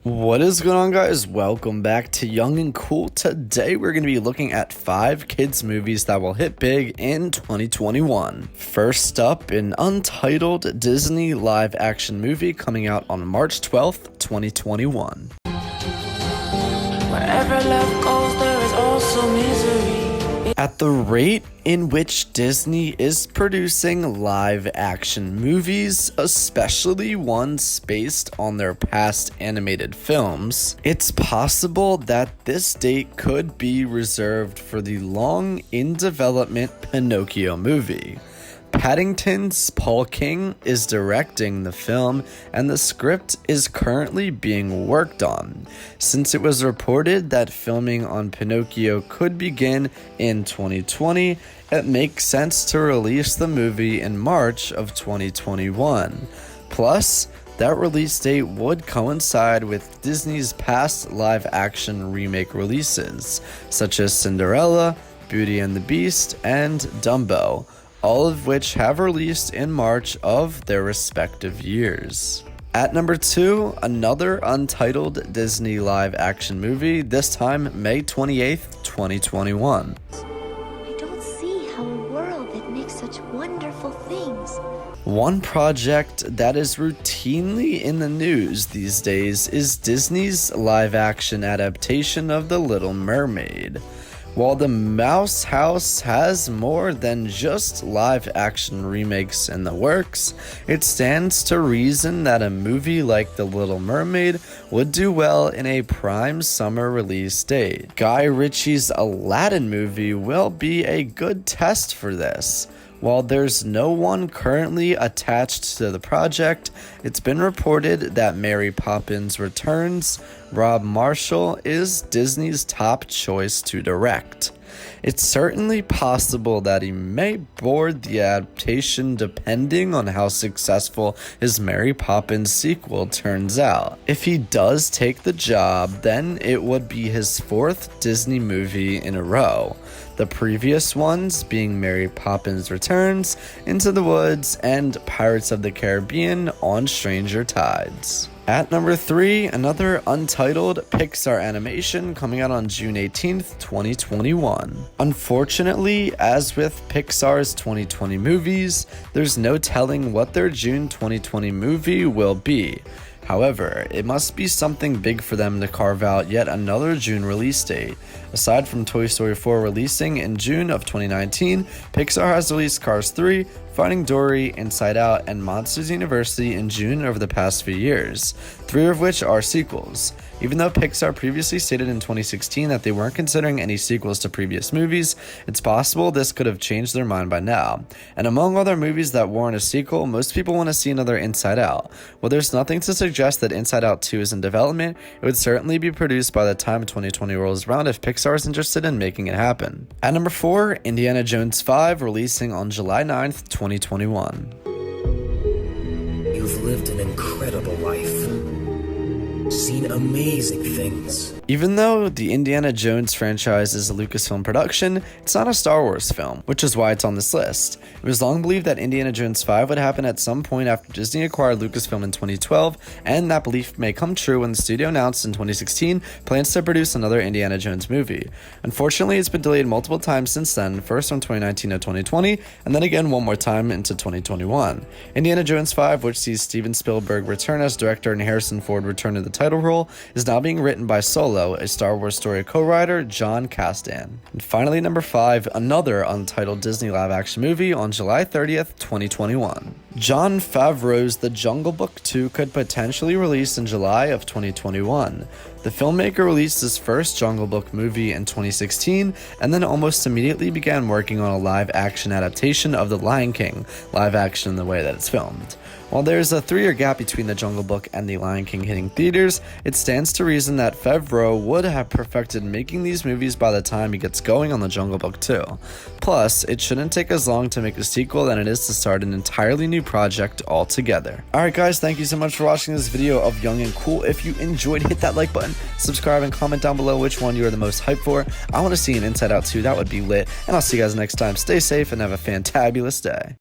What is going on, guys? Welcome back to Young and Cool. Today we're going to be looking at 5 kids movies that will hit big in 2021. First up, an untitled Disney live action movie coming out on March 12th, 2021. Wherever love goes, there is also misery. At the rate in which Disney is producing live action movies, especially ones based on their past animated films, it's possible that this date could be reserved for the long in development Pinocchio movie. Paddington's Paul King is directing the film, and the script is currently being worked on. Since it was reported that filming on Pinocchio could begin in 2020, it makes sense to release the movie in March of 2021. Plus, that release date would coincide with Disney's past live-action remake releases, such as Cinderella, Beauty and the Beast, and Dumbo, all of which have released in March of their respective years. At number 2, another untitled Disney live action movie, this time May 28th, 2021. I don't see how a world that makes such wonderful things. One project that is routinely in the news these days is Disney's live action adaptation of The Little Mermaid. While The Mouse House has more than just live action remakes in the works, it stands to reason that a movie like The Little Mermaid would do well in a prime summer release date. Guy Ritchie's Aladdin movie will be a good test for this. While there's no one currently attached to the project, it's been reported that Mary Poppins Returns, Rob Marshall is Disney's top choice to direct. It's certainly possible that he may board the adaptation depending on how successful his Mary Poppins sequel turns out. If he does take the job, then it would be his 4th Disney movie in a row. The previous ones being Mary Poppins Returns, Into the Woods, and Pirates of the Caribbean on Stranger Tides. At number 3, another untitled Pixar animation coming out on June 18th, 2021. Unfortunately, as with Pixar's 2020 movies, there's no telling what their June 2020 movie will be. However, it must be something big for them to carve out yet another June release date. Aside from Toy Story 4 releasing in June of 2019, Pixar has released Cars 3, Finding Dory, Inside Out, and Monsters University in June over the past few years, 3 of which are sequels. Even though Pixar previously stated in 2016 that they weren't considering any sequels to previous movies, it's possible this could have changed their mind by now. And among other movies that warrant a sequel, most people want to see another Inside Out. While there's nothing to suggest that Inside Out 2 is in development, it would certainly be produced by the time 2020 rolls around if Pixar is interested in making it happen. At number 4, Indiana Jones 5, releasing on July 9th, 2021. You've lived an incredible life. Seen amazing things. Even though the Indiana Jones franchise is a Lucasfilm production, it's not a Star Wars film, which is why it's on this list. It was long believed that Indiana Jones 5 would happen at some point after Disney acquired Lucasfilm in 2012, and that belief may come true when the studio announced in 2016 plans to produce another Indiana Jones movie. Unfortunately, it's been delayed multiple times since then, first from 2019 to 2020, and then again one more time into 2021. Indiana Jones 5, which sees Steven Spielberg return as director and Harrison Ford return to the title role, is now being written by Solo, a Star Wars story co-writer, John Kasdan. And finally, number 5, another untitled Disney live-action movie on July 30th, 2021. Jon Favreau's The Jungle Book 2 could potentially release in July of 2021. The filmmaker released his first Jungle Book movie in 2016 and then almost immediately began working on a live-action adaptation of The Lion King, live-action in the way that it's filmed. While there's a 3-year gap between The Jungle Book and The Lion King hitting theaters, it stands to reason that Favreau would have perfected making these movies by the time he gets going on The Jungle Book 2. Plus, it shouldn't take as long to make a sequel than it is to start an entirely new project altogether. Alright guys, thank you so much for watching this video of Young and Cool. If you enjoyed, hit that like button, subscribe, and comment down below which one you are the most hyped for. I want to see an Inside Out 2, that would be lit, and I'll see you guys next time. Stay safe and have a fantabulous day.